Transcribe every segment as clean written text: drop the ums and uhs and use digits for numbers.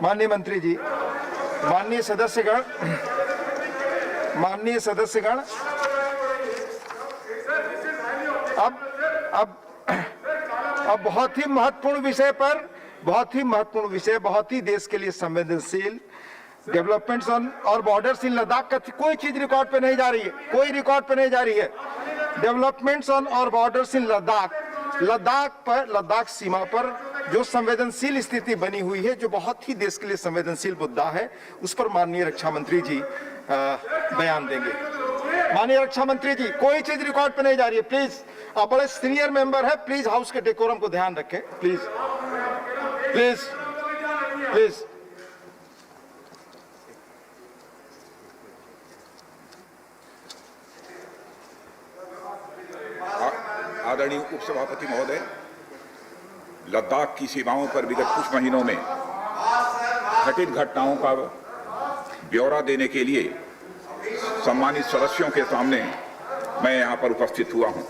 माननीय मंत्री जी, माननीय सदस्यगण, अब बहुत ही महत्वपूर्ण विषय पर, बहुत ही देश के लिए संवेदनशील डेवलपमेंट्स और बॉर्डर्स इन लद्दाख का कोई चीज रिकॉर्ड पे नहीं जा रही है, कोई रिकॉर्ड पे नहीं जा रही है। डेवलपमेंट्स ऑन और बॉर्डर्स इन लद्दाख सीमा पर जो संवेदनशील स्थिति बनी हुई है, जो बहुत ही देश के लिए संवेदनशील मुद्दा है, उस पर माननीय रक्षा मंत्री जी बयान देंगे। माननीय रक्षा मंत्री जी, कोई चीज रिकॉर्ड पे नहीं जा रही है, प्लीज। आप बड़े सीनियर मेंबर है, प्लीज हाउस के डेकोरम को ध्यान रखें, प्लीज प्लीज प्लीज। आदरणीय उपसभापति महोदय, लद्दाख की सीमाओं पर विगत कुछ महीनों में घटित घटनाओं का ब्यौरा देने के लिए सम्मानित सदस्यों के सामने मैं यहां पर उपस्थित हुआ हूं।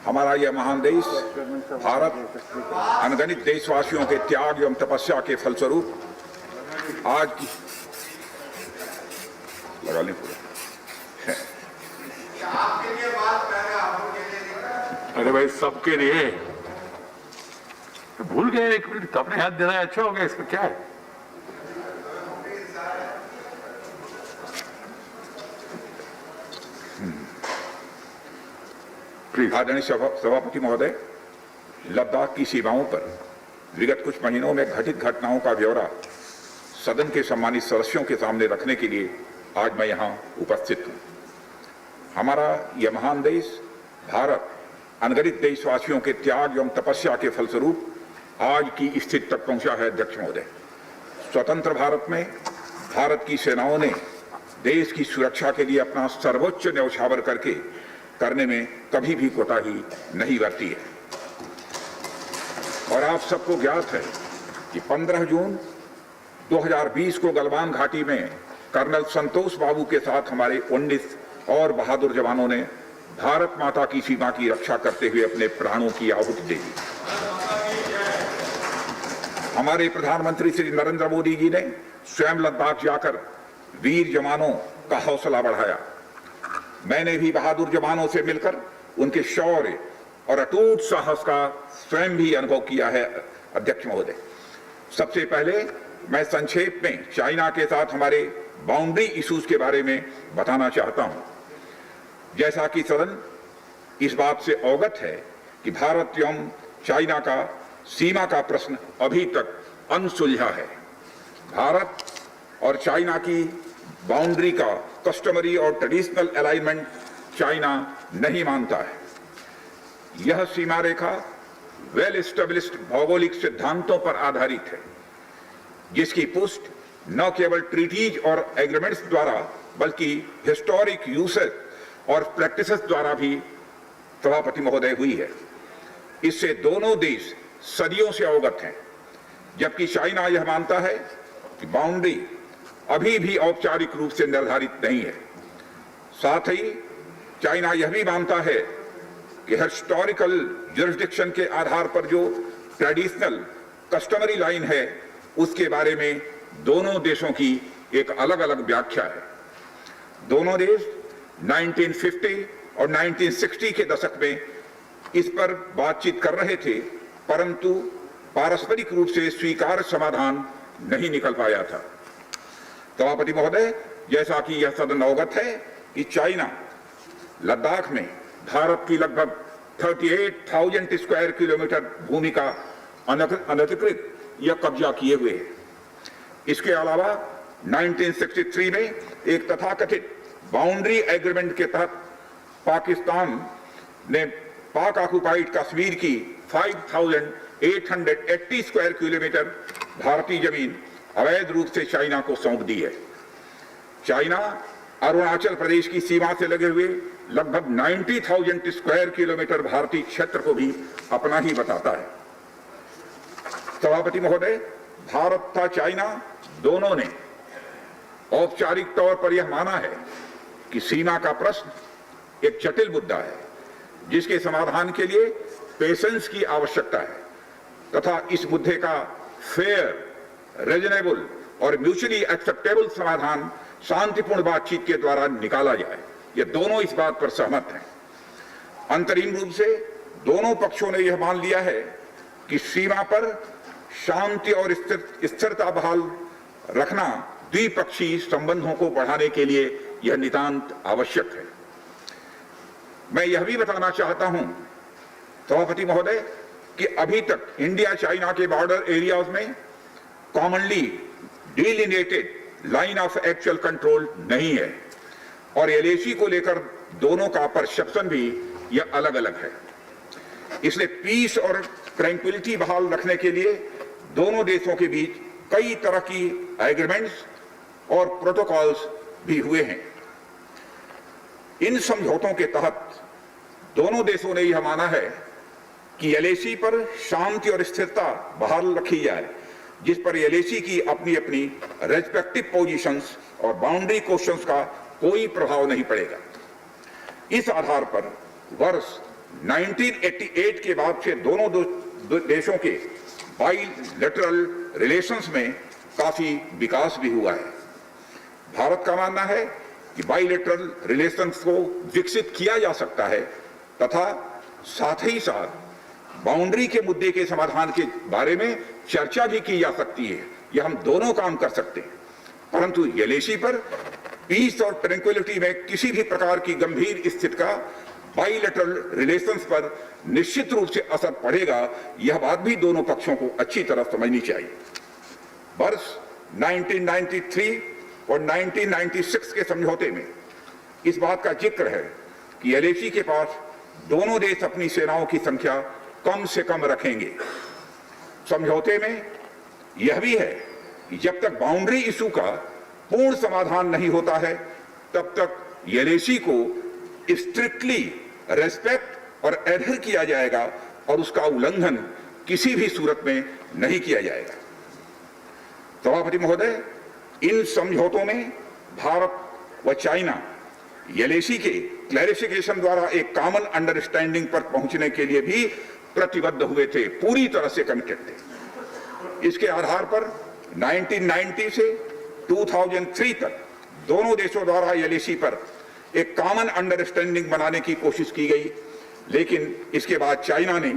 हमारा यह महान देश भारत अनगिनत देशवासियों के त्याग एवं तपस्या के फलस्वरूप आज की लगा लें पूरा। अरे भाई, सबके लिए भूल गए, एक मिनट अपने हाथ देना है, अच्छा हो गया, इसमें क्या है। आदरणीय सभापति महोदय, लद्दाख की सीमाओं पर विगत कुछ महीनों में घटित घटनाओं का ब्यौरा सदन के सम्मानित सदस्यों के सामने रखने के लिए आज मैं यहां उपस्थित हूं। हमारा यह महान देश भारत अनगिनत देशवासियों के त्याग एवं तपस्या के फलस्वरूप आज की स्थिति तक पहुंचा है। अध्यक्ष महोदय, स्वतंत्र भारत में भारत की सेनाओं ने देश की सुरक्षा के लिए अपना सर्वोच्च न्यौछावर करने में कभी भी कोताही नहीं बरती है। और आप सबको ज्ञात है कि 15 जून 2020 को गलवान घाटी में कर्नल संतोष बाबू के साथ हमारे 19 और बहादुर जवानों ने भारत माता की सीमा की रक्षा करते हुए अपने प्राणों की आहुति दी। हमारे प्रधानमंत्री श्री नरेंद्र मोदी जी ने स्वयं लद्दाख जाकर वीर जवानों का हौसला बढ़ाया। मैंने भी बहादुर जवानों से मिलकर उनके शौर्य और अटूट साहस का स्वयं भी अनुभव किया है। अध्यक्ष महोदय, सबसे पहले मैं संक्षेप में चाइना के साथ हमारे बाउंड्री इश्यूज के बारे में बताना चाहता हूं। जैसा कि सदन इस बात से अवगत है कि भारत एवं चाइना का सीमा का प्रश्न अभी तक अनसुलझा है। भारत और चाइना की बाउंड्री का कस्टमरी और ट्रेडिशनल अलाइनमेंट चाइना नहीं मानता है। यह सीमा रेखा वेल एस्टेब्लिश्ड भौगोलिक सिद्धांतों पर आधारित है, जिसकी पुष्टि न केवल ट्रीटीज और एग्रीमेंट्स द्वारा बल्कि हिस्टोरिक यूसेज और प्रैक्टिसेस द्वारा भी सभापति महोदय हुई है। इससे दोनों देश सदियों से अवगत हैं, जबकि चाइना यह मानता है कि बाउंड्री अभी भी औपचारिक रूप से निर्धारित नहीं है। साथ ही चाइना यह भी मानता है कि हिस्टोरिकल जुरिस्डिक्शन के आधार पर जो ट्रेडिशनल कस्टमरी लाइन है, उसके बारे में दोनों देशों की एक अलग अलग व्याख्या है। दोनों देश 1950 और 1960 के दशक में इस पर बातचीत कर रहे थे, परंतु पारस्परिक रूप से स्वीकार्य समाधान नहीं निकल पाया था। सभापति महोदय, जैसा कि यह सदन अवगत है कि चाइना लद्दाख में भारत की लगभग 38,000 स्क्वायर किलोमीटर भूमि का अनधिकृत या कब्जा किए हुए है। इसके अलावा 1963 में एक तथाकथित बाउंड्री एग्रीमेंट के तहत पाकिस्तान ने पाक ऑक्युपाइड कश्मीर की 5,880 स्क्वायर किलोमीटर भारतीय जमीन अवैध रूप से चाइना को सौंप दी है। चाइना अरुणाचल प्रदेश की सीमा से लगे हुए लगभग 90,000 स्क्वायर किलोमीटर भारतीय क्षेत्र को भी अपना ही बताता है। सभापति महोदय, भारत तथा चाइना दोनों ने औपचारिक तौर पर यह माना है कि सीमा का प्रश्न एक जटिल मुद्दा है, जिसके समाधान के लिए पेशेंस की आवश्यकता है तथा इस मुद्दे का फेयर रीजनेबल और म्यूचुअली एक्सेप्टेबल समाधान शांतिपूर्ण बातचीत के द्वारा निकाला जाए। ये दोनों इस बात पर सहमत हैं। अंतरिम रूप से दोनों पक्षों ने यह मान लिया है कि सीमा पर शांति और स्थिरता बहाल रखना द्विपक्षीय संबंधों को बढ़ाने के लिए यह नितांत आवश्यक है। मैं यह भी बताना चाहता हूं सभापति महोदय कि अभी तक इंडिया चाइना के बॉर्डर एरियाज में commonly delineated line of actual control नहीं है और एलएसी को लेकर दोनों का परसेप्शन भी यह अलग अलग है। इसलिए पीस और ट्रैंक्विलिटी बहाल रखने के लिए दोनों देशों के बीच कई तरह की एग्रीमेंट्स और प्रोटोकॉल्स भी हुए हैं। इन समझौतों के तहत दोनों देशों ने यह माना है कि एलएसी पर शांति और स्थिरता बहाल रखी जाए, जिस पर एलएसी की अपनी अपनी रेस्पेक्टिव पोजीशंस और बाउंड्री क्वेश्चंस का कोई प्रभाव नहीं पड़ेगा। इस आधार पर वर्ष 1988 के बाद से दोनों देशों के बाइलेटरल रिलेशंस में काफी विकास भी हुआ है। भारत का मानना है कि बाइलेटरल रिलेशंस को विकसित किया जा सकता है तथा साथ ही साथ बाउंड्री के मुद्दे के समाधान के बारे में चर्चा भी की जा सकती है। यह हम दोनों काम कर सकते हैं, परंतु एलएसी पर पीस और ट्रैंक्विलिटी में किसी भी प्रकार की गंभीर स्थिति का बाइलेटरल रिलेशंस पर निश्चित रूप से असर पड़ेगा, यह बात भी दोनों पक्षों को अच्छी तरह समझनी चाहिए। वर्ष 1993 और 1996 के समझौते में इस बात का जिक्र है कि एलएसी के पास दोनों देश अपनी सेनाओं की संख्या कम से कम रखेंगे। समझौते में यह भी है कि जब तक बाउंड्री इशू का पूर्ण समाधान नहीं होता है, तब तक एलएसी को स्ट्रिक्टली रेस्पेक्ट और एडहर किया जाएगा और उसका उल्लंघन किसी भी सूरत में नहीं किया जाएगा। सभापति महोदय, इन समझौतों में भारत व चाइना एलएसी के क्लैरिफिकेशन द्वारा एक कॉमन अंडरस्टैंडिंग पर पहुंचने के लिए भी प्रतिबद्ध हुए थे, पूरी तरह से कमिटेड थे। इसके आधार पर 1990 से 2003 तक दोनों देशों द्वारा एलएसी पर एक कॉमन अंडरस्टैंडिंग बनाने की कोशिश की गई, लेकिन इसके बाद चाइना ने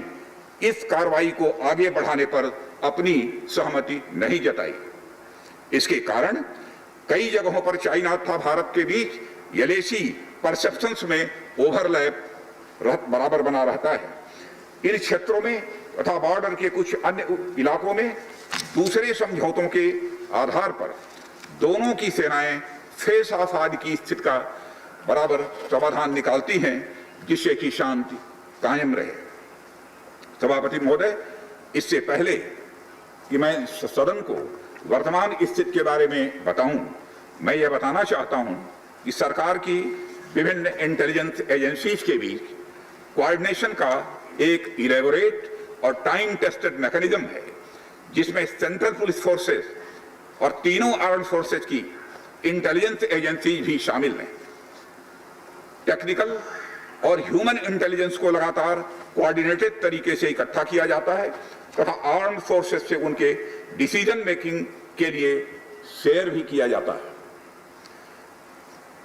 इस कार्रवाई को आगे बढ़ाने पर अपनी सहमति नहीं जताई। इसके कारण कई जगहों पर चाइना तथा भारत के बीच एलएसी परसेप्शंस में ओवरलैप बराबर बना रहता है। इन क्षेत्रों में तथा बॉर्डर के कुछ अन्य इलाकों में दूसरे समझौतों के आधार पर दोनों की सेनाएं फेस ऑफ आदि की स्थिति का बराबर समाधान निकालती हैं, जिससे कि शांति कायम रहे। सभापति महोदय, इससे पहले कि मैं सदन को वर्तमान स्थिति के बारे में बताऊं, मैं यह बताना चाहता हूं कि सरकार की विभिन्न इंटेलिजेंस एजेंसीज के बीच कोऑर्डिनेशन का एक इलेबोरेट और टाइम टेस्टेड मैकेनिज्म है, जिसमें सेंट्रल पुलिस फोर्सेस और तीनों आर्म फोर्सेस की इंटेलिजेंस एजेंसीज भी शामिल हैं। टेक्निकल और ह्यूमन इंटेलिजेंस को लगातार कोऑर्डिनेटेड तरीके से इकट्ठा किया जाता है तथा आर्म फोर्सेस से उनके डिसीजन मेकिंग के लिए शेयर भी किया जाता है।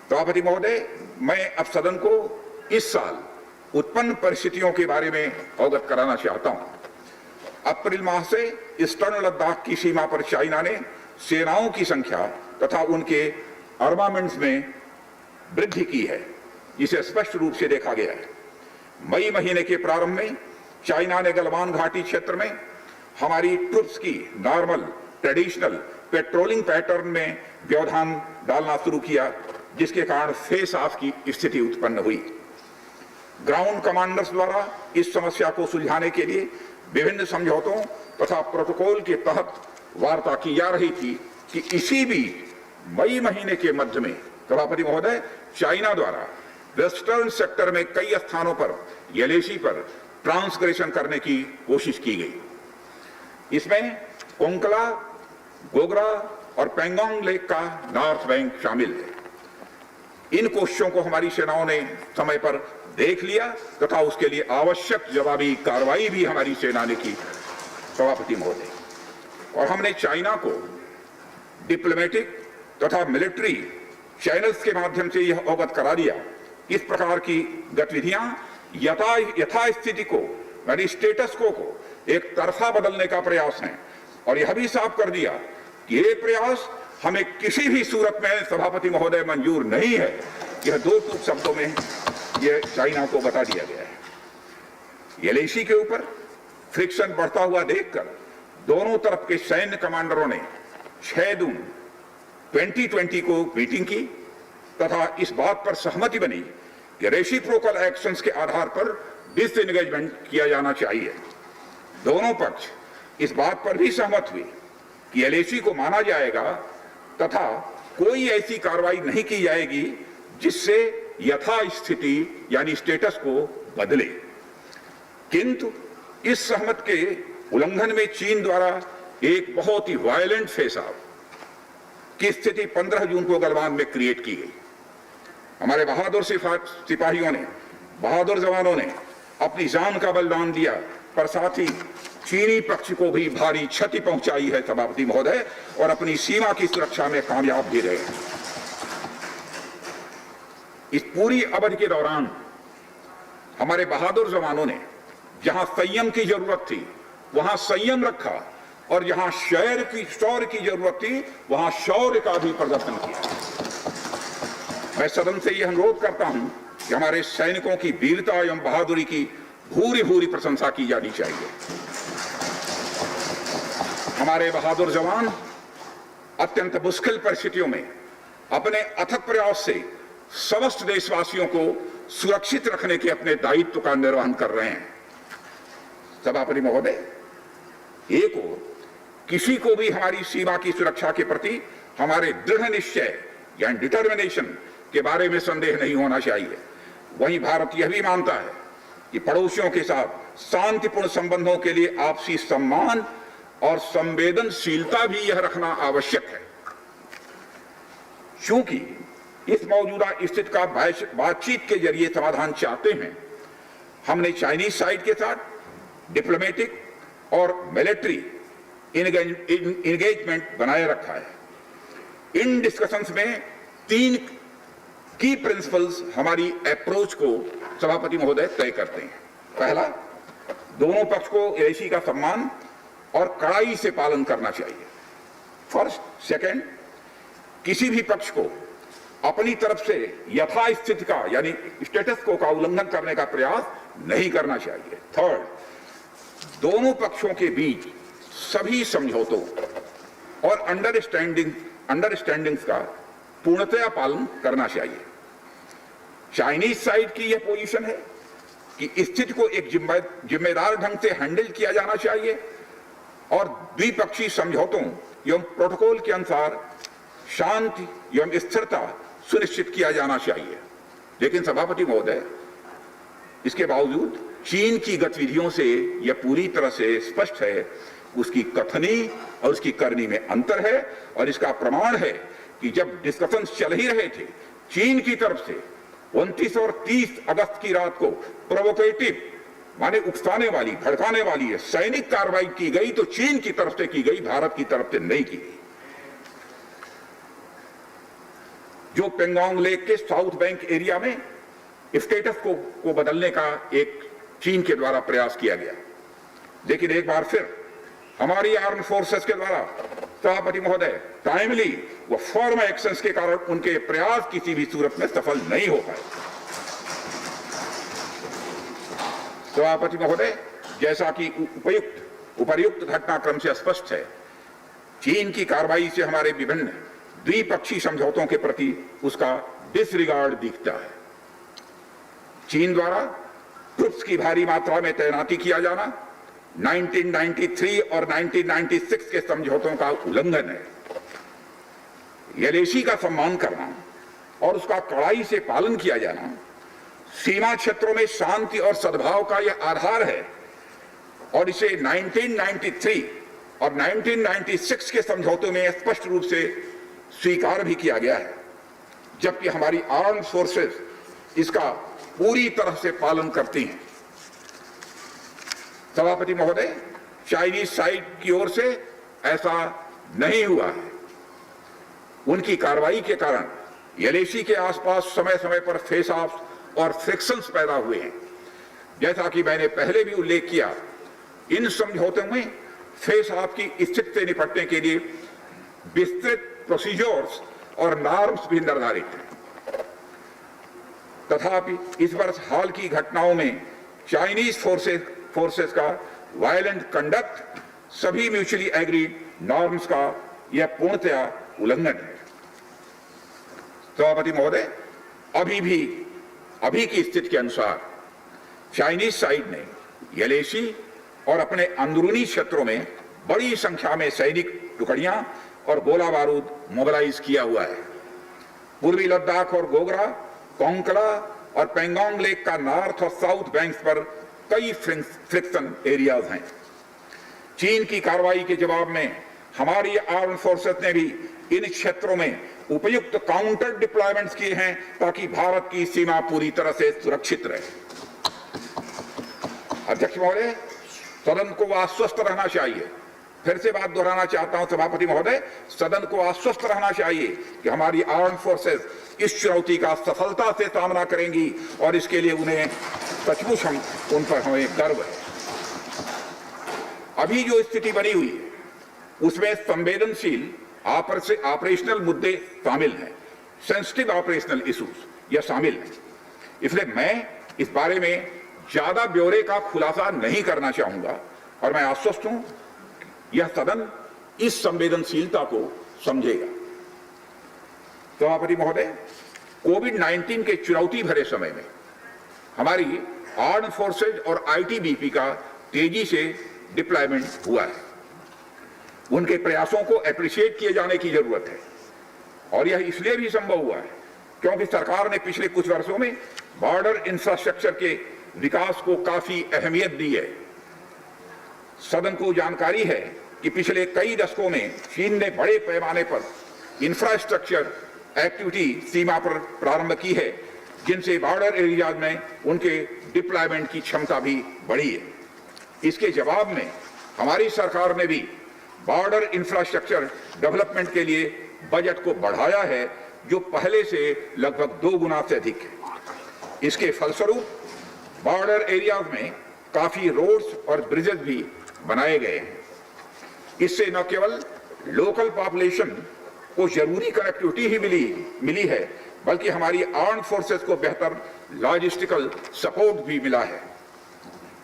सभापति महोदय, मैं अब सदन को इस साल उत्पन्न परिस्थितियों के बारे में अवगत कराना चाहता हूं। अप्रैल माह से ईस्टर्न लद्दाख की सीमा पर चाइना ने सेनाओं की संख्या तथा उनके आर्मामेंट्स में वृद्धि की है, जिसे स्पष्ट रूप से देखा गया है। मई महीने के प्रारंभ में चाइना ने गलवान घाटी क्षेत्र में हमारी ट्रुप्स की नॉर्मल ट्रेडिशनल पेट्रोलिंग पैटर्न में व्यवधान डालना शुरू किया, जिसके कारण फेस ऑफ की स्थिति उत्पन्न हुई। ग्राउंड कमांडर्स द्वारा इस समस्या को सुलझाने के लिए विभिन्न समझौतों तथा प्रोटोकॉल के तहत वार्ता की जा रही थी कि इसी बीच मई महीने के मध्य में सभापति महोदय, चाइना द्वारा वेस्टर्न सेक्टर में कई स्थानों पर एलएसी पर ट्रांसग्रेशन करने की कोशिश की गई। इसमें कोंकला, गोगरा और पेंगोंग लेक का नॉर्थ बैंक शामिल है। इन कोशिशों को हमारी सेनाओं ने समय पर देख लिया तथा उसके लिए आवश्यक जवाबी कार्रवाई भी हमारी सेना ने की। सभापति महोदय, और हमने चाइना को डिप्लोमेटिक तथा मिलिट्री चैनल्स के माध्यम से यह अवगत करा दिया इस प्रकार की गतिविधियां यथास्थिति को यानी स्टेटस को एक तरफा बदलने का प्रयास है, और यह भी साफ कर दिया कि ये प्रयास हमें किसी भी सूरत में सभापति महोदय मंजूर नहीं है। यह दो टूक शब्दों में यह चाइना को बता दिया गया है। एलएसी के ऊपर फ्रिक्शन बढ़ता हुआ देखकर दोनों तरफ के सैन्य कमांडरों ने 6 जून 2020 को मीटिंग की तथा इस बात पर सहमति बनी कि रेसिप्रोकल एक्शंस के आधार पर डिसएंगेजमेंट किया जाना चाहिए। दोनों पक्ष इस बात पर भी सहमत हुए कि एलएसी को माना जाएगा तथा कोई ऐसी कार्रवाई नहीं की जाएगी जिससे यथास्थिति यानी स्टेटस को बदले। किंतु इस सहमत के उल्लंघन में चीन द्वारा एक बहुत ही वायलेंट फेसआउट की स्थिति 15 जून को गलवान में क्रिएट की गई। हमारे बहादुर सिपाहियों ने, बहादुर जवानों ने अपनी जान का बलिदान दिया, पर साथ ही चीनी पक्ष को भी भारी क्षति पहुंचाई है सभापति महोदय, और अपनी सीमा की सुरक्षा में कामयाब भी रहे। इस पूरी अवधि के दौरान हमारे बहादुर जवानों ने जहां संयम की जरूरत थी वहां संयम रखा, और जहां शौर्य की जरूरत थी वहां शौर्य का भी प्रदर्शन किया। मैं सदन से यह अनुरोध करता हूं कि हमारे सैनिकों की वीरता एवं बहादुरी की भूरी भूरी प्रशंसा की जानी चाहिए। हमारे बहादुर जवान अत्यंत मुश्किल परिस्थितियों में अपने अथक प्रयास से समस्त देशवासियों को सुरक्षित रखने के अपने दायित्व का निर्वहन कर रहे हैं। सभापति महोदय, एक और किसी को भी हमारी सीमा की सुरक्षा के प्रति हमारे दृढ़ निश्चय या डिटर्मिनेशन के बारे में संदेह नहीं होना चाहिए। वहीं भारत यह भी मानता है कि पड़ोसियों के साथ शांतिपूर्ण संबंधों के लिए आपसी सम्मान और संवेदनशीलता भी यह रखना आवश्यक है। चूंकि इस मौजूदा स्थिति का बातचीत के जरिए समाधान चाहते हैं, हमने चाइनीज साइड के साथ डिप्लोमेटिक और मिलिट्री इंगेजमेंट बनाए रखा है। इन डिस्कशंस में 3 की प्रिंसिपल्स हमारी अप्रोच को सभापति महोदय तय करते हैं। पहला, दोनों पक्ष को एलएसी का सम्मान और कड़ाई से पालन करना चाहिए। फर्स्ट। सेकंड, किसी भी पक्ष को अपनी तरफ से यथास्थिति का यानी स्टेटस को का उल्लंघन करने का प्रयास नहीं करना चाहिए। थर्ड, दोनों पक्षों के बीच सभी समझौतों और अंडरस्टैंडिंग्स का पूर्णतया पालन करना चाहिए। चाइनीज साइड की यह पोजीशन है कि स्थिति को एक जिम्मेदार ढंग से हैंडल किया जाना चाहिए और द्विपक्षीय समझौतों एवं प्रोटोकॉल के अनुसार शांति एवं स्थिरता सुनिश्चित किया जाना चाहिए। लेकिन सभापति महोदय, इसके बावजूद चीन की गतिविधियों से यह पूरी तरह से स्पष्ट है, उसकी कथनी और उसकी करनी में अंतर है। और इसका प्रमाण है कि जब डिस्कशन चल ही रहे थे, चीन की तरफ से 29 और 30 अगस्त की रात को प्रोवोकेटिव माने उकसाने वाली, भड़काने वाली सैनिक कार्रवाई की गई, तो चीन की तरफ से की गई, भारत की तरफ से नहीं की गई। जो पेंगोंग लेक के साउथ बैंक एरिया में स्टेटस को बदलने का एक चीन के द्वारा प्रयास किया गया, लेकिन एक बार फिर हमारी आर्म फोर्सेस के द्वारा सभापति महोदय टाइमली व फर्म एक्शंस के कारण उनके प्रयास किसी भी सूरत में सफल नहीं हो पाए। सभापति महोदय, जैसा कि उपर्युक्त घटनाक्रम से स्पष्ट है, चीन की कार्रवाई से हमारे विभिन्न द्विपक्षीय समझौतों के प्रति उसका डिसरिगार्ड दिखता है। चीन द्वारा ट्रुप्स की भारी मात्रा में तैनाती किया जाना 1993 और 1996 के समझौतों का उल्लंघन है। एलएसी का सम्मान करना और उसका कड़ाई से पालन किया जाना सीमा क्षेत्रों में शांति और सद्भाव का यह आधार है, और इसे 1993 और 1996 के समझौतों में स्पष्ट रूप से स्वीकार भी किया गया है, जबकि हमारी आर्म्ड फोर्सेस इसका पूरी तरह से पालन करती हैं। सभापति महोदय, चाइनीज साइड की ओर से ऐसा नहीं हुआ है। उनकी कार्रवाई के कारण एलएसी के आसपास समय समय पर फेस ऑफ और फ्रिक्शंस पैदा हुए हैं। जैसा कि मैंने पहले भी उल्लेख किया, इन समझौतों में फेस ऑफ की स्थिति से निपटने के लिए विस्तृत प्रोसीजर्स और नॉर्म्स भी निर्धारित हैं। तथापि इस वर्ष हाल की घटनाओं में चाइनीज फोर्सेस का वायलेंट कंडक्ट सभी म्यूचुअली एग्रीड नॉर्म्स का यह पूर्णतया उल्लंघन है। सभापति महोदय, अभी की स्थिति के अनुसार चाइनीज साइड ने एलएसी और अपने अंदरूनी क्षेत्रों में बड़ी संख्या में सैनिक टुकड़ियां और गोला बारूद मोबिलाइज किया हुआ है। पूर्वी लद्दाख और गोगरा, कोंकला और पेंगोंग लेक का नॉर्थ और साउथ बैंक्स पर कई फ्रिक्शन एरियाज हैं। चीन की कार्रवाई के जवाब में हमारी आर्म फोर्सेस ने भी इन क्षेत्रों में उपयुक्त काउंटर डिप्लॉयमेंट्स किए हैं ताकि भारत की सीमा पूरी तरह से सुरक्षित रहे। अध्यक्ष महोदय, सदन को आश्वस्त रहना चाहिए, फिर से बात दोहराना चाहता हूं सभापति महोदय, सदन को आश्वस्त रहना चाहिए कि हमारी आर्म फोर्सेस इस चुनौती का सफलता से सामना करेंगी और इसके लिए उन्हें सचमुच उन पर हमें गर्व है। अभी जो स्थिति बनी हुई है उसमें संवेदनशील ऑपरेशनल मुद्दे शामिल हैं, सेंसिटिव ऑपरेशनल इश्यूज यह शामिल है। इसलिए मैं इस बारे में ज्यादा ब्यौरे का खुलासा नहीं करना चाहूंगा और मैं आश्वस्त हूं यह सदन इस संवेदनशीलता को समझेगा। सभापति महोदय, कोविड-19 के चुनौती भरे समय में हमारी आर्म फोर्सेज और आईटीबीपी का तेजी से डिप्लॉयमेंट हुआ है। उनके प्रयासों को एप्रिशिएट किए जाने की जरूरत है और यह इसलिए भी संभव हुआ है क्योंकि सरकार ने पिछले कुछ वर्षों में बॉर्डर इंफ्रास्ट्रक्चर के विकास को काफी अहमियत दी है। सदन को जानकारी है कि पिछले कई दशकों में चीन ने बड़े पैमाने पर इंफ्रास्ट्रक्चर एक्टिविटी सीमा पर प्रारंभ की है, जिनसे बॉर्डर एरियाज में उनके डिप्लॉयमेंट की क्षमता भी बढ़ी है। इसके जवाब में हमारी सरकार ने भी बॉर्डर इंफ्रास्ट्रक्चर डेवलपमेंट के लिए बजट को बढ़ाया है, जो पहले से लगभग 2 गुना से अधिक है। इसके फलस्वरूप बॉर्डर एरियाज में काफी रोड्स और ब्रिजेस भी बनाए गए हैं। इससे न केवल लोकल पॉपुलेशन को जरूरी कनेक्टिविटी ही मिली है, बल्कि हमारी आर्म फोर्सेस को बेहतर लॉजिस्टिकल सपोर्ट भी मिला है।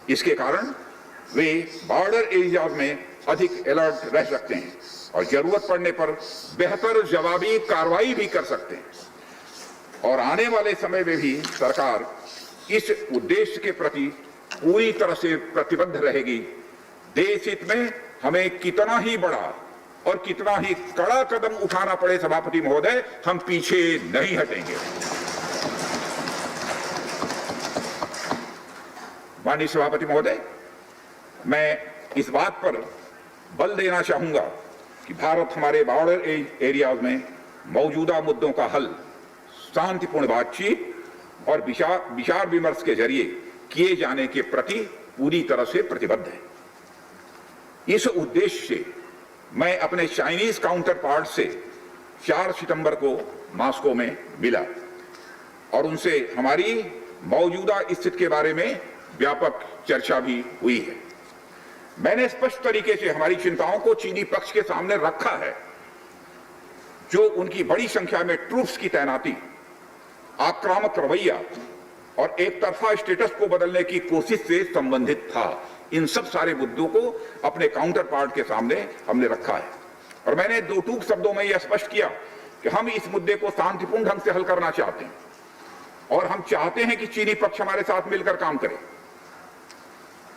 इसके कारण वे बॉर्डर एरियाज में अधिक अलर्ट रह सकते हैं और जरूरत पड़ने पर बेहतर जवाबी कार्रवाई भी कर सकते हैं। और आने वाले समय में भी सरकार इस उद्देश्य के प्रति पूरी तरह से प्रतिबद्ध रहेगी। देश हित में हमें कितना ही बड़ा और कितना ही कड़ा कदम उठाना पड़े सभापति महोदय, हम पीछे नहीं हटेंगे। माननीय सभापति महोदय, मैं इस बात पर बल देना चाहूंगा कि भारत हमारे बॉर्डर एरियाज में मौजूदा मुद्दों का हल शांतिपूर्ण बातचीत और विचार विमर्श के जरिए किए जाने के प्रति पूरी तरह से प्रतिबद्ध है। इस उद्देश्य से मैं अपने चाइनीज काउंटर पार्ट से 4 सितंबर को मॉस्को में मिला और उनसे हमारी मौजूदा स्थिति के बारे में व्यापक चर्चा भी हुई है। मैंने स्पष्ट तरीके से हमारी चिंताओं को चीनी पक्ष के सामने रखा है, जो उनकी बड़ी संख्या में ट्रूप्स की तैनाती, आक्रामक रवैया और एक तरफा स्टेटस को बदलने की कोशिश से संबंधित था। इन सब सारे मुद्दों को अपने काउंटर पार्ट के सामने हमने रखा है और मैंने 2 टूक शब्दों में यह स्पष्ट किया कि हम इस मुद्दे को शांतिपूर्ण ढंग से हल करना चाहते हैं और हम चाहते हैं कि चीनी पक्ष हमारे साथ मिलकर काम करे।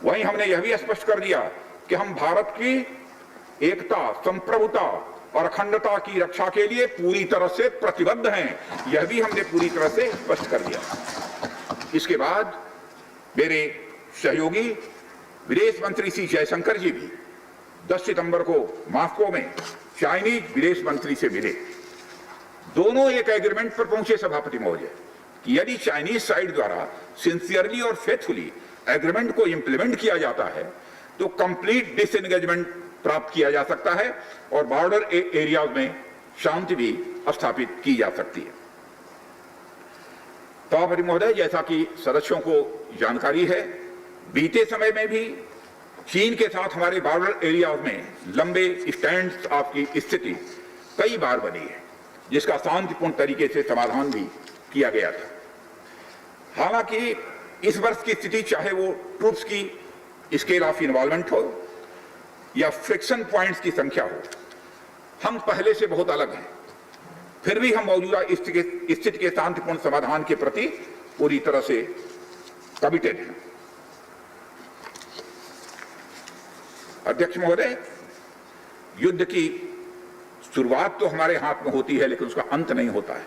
वहीं हमने यह भी स्पष्ट कर दिया कि हम भारत की एकता, संप्रभुता और अखंडता की रक्षा के लिए पूरी तरह से प्रतिबद्ध हैं। यह भी हमने पूरी तरह से स्पष्ट कर दिया। इसके बाद मेरे सहयोगी विदेश मंत्री श्री जयशंकर जी भी 10 सितंबर को मॉस्को में चाइनीज विदेश मंत्री से मिले। दोनों एक एग्रीमेंट पर पहुंचे सभापति महोदय कि यदि चाइनीज साइड द्वारा सिंसियरली और फेथफुली एग्रीमेंट को इंप्लीमेंट किया जाता है तो कंप्लीट डिसएंगेजमेंट प्राप्त किया जा सकता है और बॉर्डर एरियाज में शांति भी स्थापित की जा सकती है। सभापति महोदय, जैसा कि सदस्यों को जानकारी है, बीते समय में भी चीन के साथ हमारे बॉर्डर एरियाज में लंबे स्टैंड ऑफ की स्थिति कई बार बनी है, जिसका शांतिपूर्ण तरीके से समाधान भी किया गया था। हालांकि इस वर्ष की स्थिति, चाहे वो ट्रूप्स की स्केल ऑफ इन्वॉल्वमेंट हो या फ्रिक्शन पॉइंट्स की संख्या हो, हम पहले से बहुत अलग हैं। फिर भी हम मौजूदा स्थिति के शांतिपूर्ण समाधान के प्रति पूरी तरह से कमिटेड हैं। अध्यक्ष महोदय, युद्ध की शुरुआत तो हमारे हाथ में होती है, लेकिन उसका अंत नहीं होता है।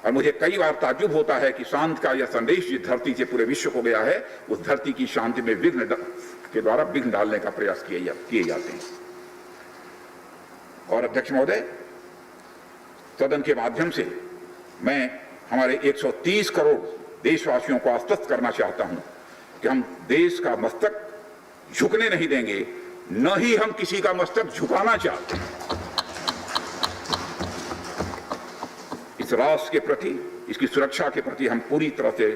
और मुझे कई बार ताज्जुब होता है कि शांति का यह संदेश जिस धरती से पूरे विश्व को गया है, उस धरती की शांति में विघ्न के द्वारा विघ्न डालने का प्रयास किए जाते हैं। और अध्यक्ष महोदय, सदन के माध्यम से मैं हमारे 130 करोड़ देशवासियों को आश्वस्त करना चाहता हूं कि हम देश का मस्तक झुकने नहीं देंगे, न ही हम किसी का मस्तक झुकाना चाहते हैं। इस राष्ट्र के प्रति, इसकी सुरक्षा के प्रति हम पूरी तरह से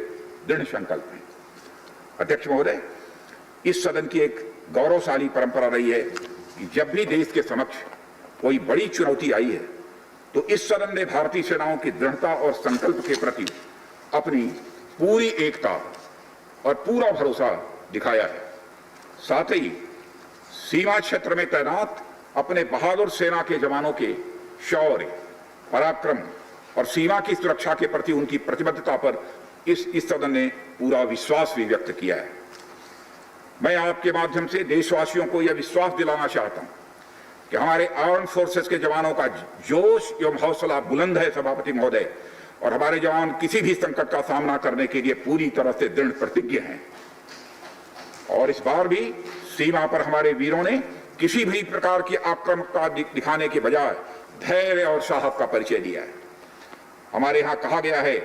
दृढ़ संकल्प हैं। अध्यक्ष महोदय, इस सदन की एक गौरवशाली परंपरा रही है कि जब भी देश के समक्ष कोई बड़ी चुनौती आई है, तो इस सदन ने भारतीय सेनाओं की दृढ़ता और संकल्प के प्रति अपनी पूरी एकता और पूरा भरोसा दिखाया है। साथ ही सीमा क्षेत्र में तैनात अपने बहादुर सेना के जवानों के शौर्य, पराक्रम और सीमा की सुरक्षा के प्रति उनकी प्रतिबद्धता पर इस सदन ने पूरा विश्वास भी व्यक्त किया है। मैं आपके माध्यम से देशवासियों को यह विश्वास दिलाना चाहता हूं कि हमारे आर्म फोर्सेस के जवानों का जोश एवं हौसला बुलंद है सभापति महोदय, और हमारे जवान किसी भी संकट का सामना करने के लिए पूरी तरह से दृढ़ प्रतिज्ञ हैं। और इस बार भी सीमा पर हमारे वीरों ने किसी भी प्रकार की आक्रामकता दिखाने के बजाय धैर्य और साहस का परिचय दिया है। हमारे यहाँ कहा गया है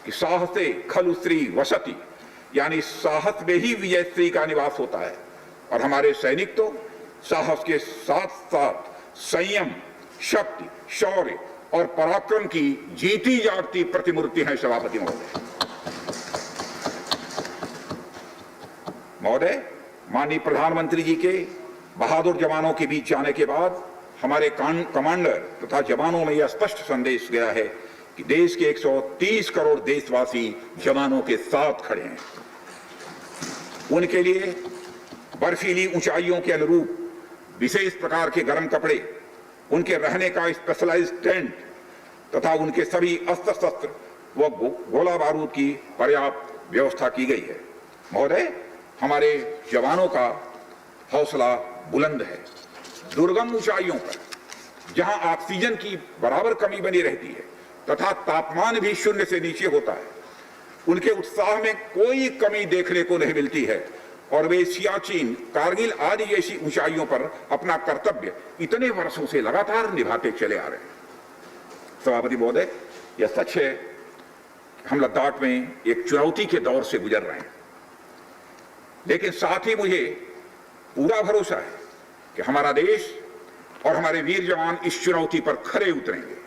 कि साहसे खलु स्त्री वसति, यानी साहस में ही विजय स्त्री का निवास होता है। और हमारे सैनिक तो साहस के साथ साथ संयम, शक्ति, शौर्य और पराक्रम की जीती जागती प्रतिमूर्ति है सभापति महोदय। महोदय, माननीय प्रधानमंत्री जी के बहादुर जवानों के बीच जाने के बाद हमारे कमांडर तथा जवानों में यह स्पष्ट संदेश गया है कि देश के 130 करोड़ देशवासी जवानों के साथ खड़े हैं। उनके लिए बर्फीली ऊंचाइयों के अनुरूप विशेष प्रकार के गर्म कपड़े, उनके रहने का स्पेशलाइज्ड टेंट तथा उनके सभी अस्त्र शस्त्र व गोला बारूद की पर्याप्त व्यवस्था की गई है। महोदय, हमारे जवानों का हौसला बुलंद है। दुर्गम ऊंचाइयों पर जहां ऑक्सीजन की बराबर कमी बनी रहती है तथा तापमान भी शून्य से नीचे होता है, उनके उत्साह में कोई कमी देखने को नहीं मिलती है और वे सियाचिन, कारगिल आदि जैसी ऊंचाइयों पर अपना कर्तव्य इतने वर्षों से लगातार निभाते चले आ रहे हैं। सभापति महोदय, यह सच है हम लद्दाख में एक चुनौती के दौर से गुजर रहे हैं, लेकिन साथ ही मुझे पूरा भरोसा है कि हमारा देश और हमारे वीर जवान इस चुनौती पर खरे उतरेंगे।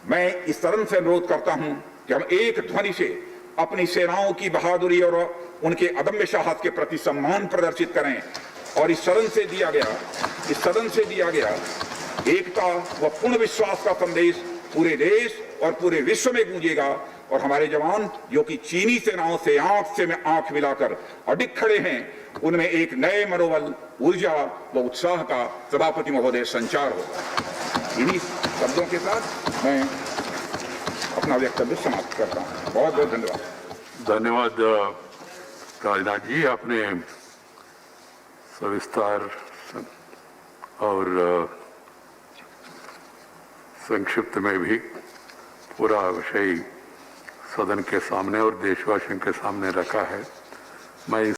मैं इस सदन से अनुरोध करता हूं कि हम एक ध्वनि से अपनी सेनाओं की बहादुरी और उनके अदम्य साहस के प्रति सम्मान प्रदर्शित करें और इस सदन से दिया गया एकता व पूर्ण विश्वास का संदेश पूरे देश और पूरे विश्व में गूंजेगा और हमारे जवान जो कि चीनी सेनाओं से आंख मिलाकर अडिग खड़े हैं, उनमें एक नए मनोबल, ऊर्जा व उत्साह का सभापति महोदय संचार होगा। इन्हीं शब्दों के साथ मैं अपना वक्तव्य समाप्त करता हूँ। बहुत बहुत धन्यवाद। धन्यवाद राजनाथ जी, आपने सविस्तार और संक्षिप्त में भी पूरा विषय सदन के सामने और देशवासियों के सामने रखा है। मैं